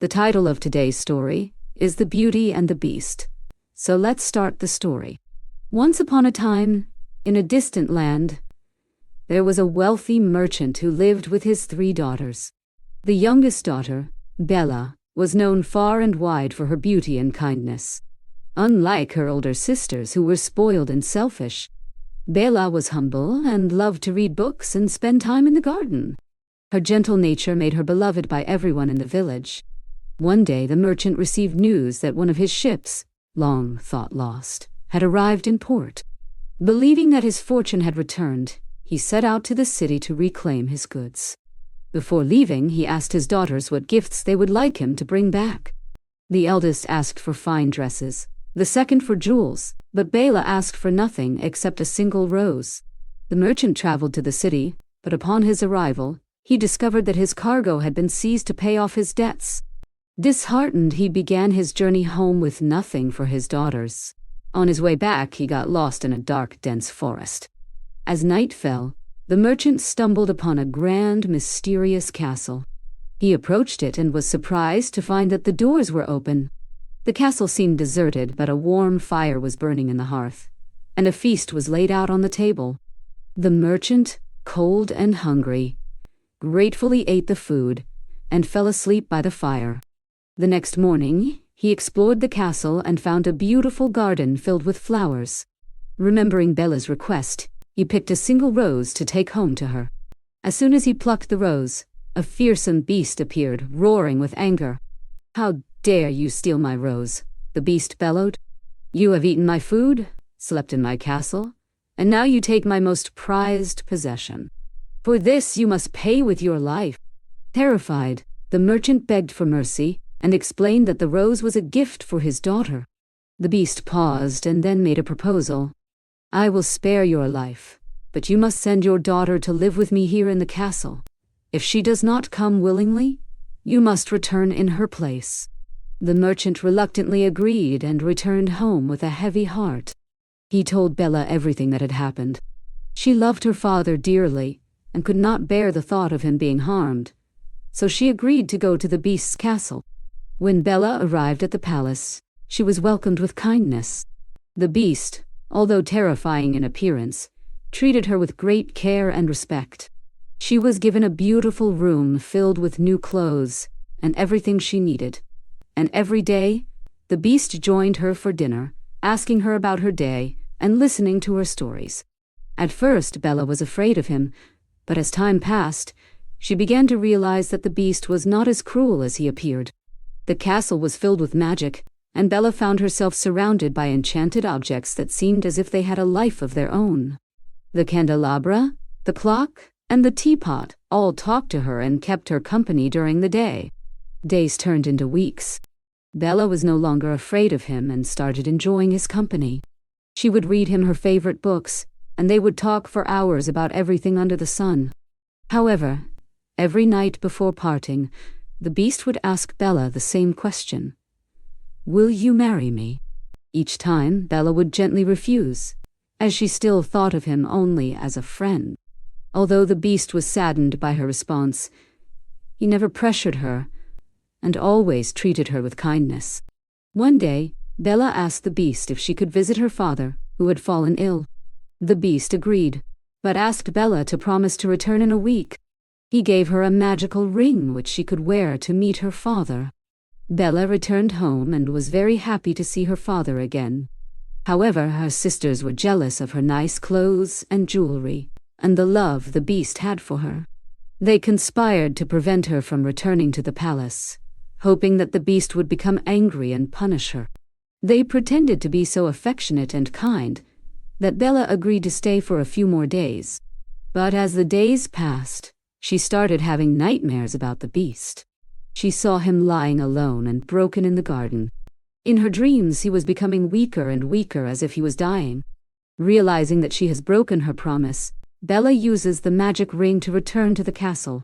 The title of today's story is The Beauty and the Beast. So let's start the story. Once upon a time, in a distant land, there was a wealthy merchant who lived with his 3 daughters. The youngest daughter, Bella, was known far and wide for her beauty and kindness. Unlike her older sisters, who were spoiled and selfish, Bella was humble and loved to read books and spend time in the garden. Her gentle nature made her beloved by everyone in the village. One day the merchant received news that one of his ships, long thought lost, had arrived in port. Believing that his fortune had returned, he set out to the city to reclaim his goods. Before leaving, he asked his daughters what gifts they would like him to bring back. The eldest asked for fine dresses, the second for jewels, but Bella asked for nothing except a single rose. The merchant traveled to the city, but upon his arrival, he discovered that his cargo had been seized to pay off his debts. Disheartened, he began his journey home with nothing for his daughters. On his way back, he got lost in a dark, dense forest. As night fell, the merchant stumbled upon a grand, mysterious castle. He approached it and was surprised to find that the doors were open. The castle seemed deserted, but a warm fire was burning in the hearth, and a feast was laid out on the table. The merchant, cold and hungry, gratefully ate the food and fell asleep by the fire. The next morning, he explored the castle and found a beautiful garden filled with flowers. Remembering Bella's request, he picked a single rose to take home to her. As soon as he plucked the rose, a fearsome beast appeared, roaring with anger. "How dare you steal my rose?" the beast bellowed. "You have eaten my food, slept in my castle, and now you take my most prized possession. For this you must pay with your life." Terrified, the merchant begged for mercy and explained that the rose was a gift for his daughter. The beast paused and then made a proposal. "I will spare your life, but you must send your daughter to live with me here in the castle. If she does not come willingly, you must return in her place." The merchant reluctantly agreed and returned home with a heavy heart. He told Bella everything that had happened. She loved her father dearly and could not bear the thought of him being harmed, so she agreed to go to the beast's castle. When Bella arrived at the palace, she was welcomed with kindness. The beast, although terrifying in appearance, treated her with great care and respect. She was given a beautiful room filled with new clothes and everything she needed. And every day, the beast joined her for dinner, asking her about her day and listening to her stories. At first, Bella was afraid of him, but as time passed, she began to realize that the beast was not as cruel as he appeared. The castle was filled with magic, and Bella found herself surrounded by enchanted objects that seemed as if they had a life of their own. The candelabra, the clock, and the teapot all talked to her and kept her company during the day. Days turned into weeks. Bella was no longer afraid of him and started enjoying his company. She would read him her favorite books, and they would talk for hours about everything under the sun. However, every night before parting, the beast would ask Bella the same question. "Will you marry me?" Each time, Bella would gently refuse, as she still thought of him only as a friend. Although the beast was saddened by her response, he never pressured her and always treated her with kindness. One day, Bella asked the beast if she could visit her father, who had fallen ill. The beast agreed, but asked Bella to promise to return in a week. He gave her a magical ring which she could wear to meet her father. Bella returned home and was very happy to see her father again. However, her sisters were jealous of her nice clothes and jewelry, and the love the beast had for her. They conspired to prevent her from returning to the palace, hoping that the beast would become angry and punish her. They pretended to be so affectionate and kind that Bella agreed to stay for a few more days. But as the days passed, she started having nightmares about the beast. She saw him lying alone and broken in the garden. In her dreams, he was becoming weaker and weaker as if he was dying. Realizing that she has broken her promise, Bella uses the magic ring to return to the castle.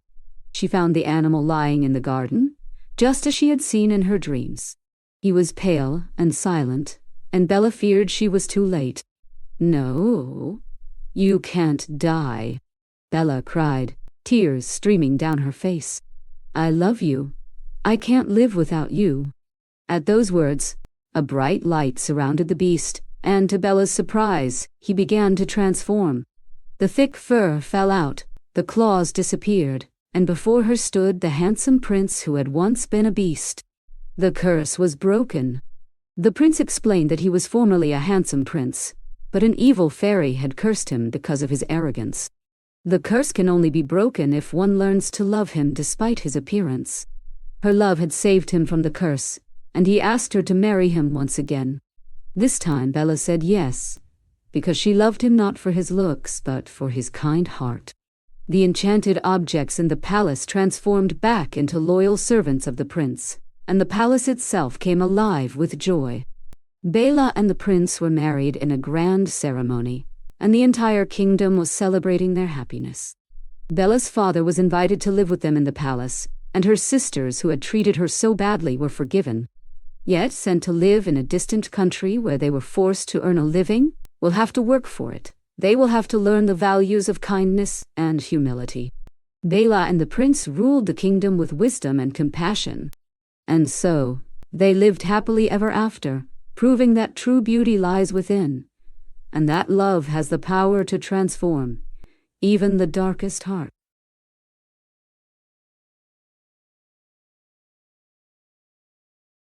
She found the animal lying in the garden, just as she had seen in her dreams. He was pale and silent, and Bella feared she was too late. "No, you can't die," Bella cried, tears streaming down her face. "I love you, I can't live without you." At those words, a bright light surrounded the beast, and to Bella's surprise, he began to transform. The thick fur fell out, the claws disappeared, and before her stood the handsome prince who had once been a beast. The curse was broken. The prince explained that he was formerly a handsome prince, but an evil fairy had cursed him because of his arrogance. The curse can only be broken if one learns to love him despite his appearance. Her love had saved him from the curse, and he asked her to marry him once again. This time Bella said yes, because she loved him not for his looks, but for his kind heart. The enchanted objects in the palace transformed back into loyal servants of the prince, and the palace itself came alive with joy. Bela and the prince were married in a grand ceremony, and the entire kingdom was celebrating their happiness. Bella's father was invited to live with them in the palace, and her sisters who had treated her so badly were forgiven. Yet, sent to live in a distant country where they were forced to earn a living, will have to work for it. They will have to learn the values of kindness and humility. Bela and the prince ruled the kingdom with wisdom and compassion. And so, they lived happily ever after, proving that true beauty lies within, and that love has the power to transform even the darkest heart.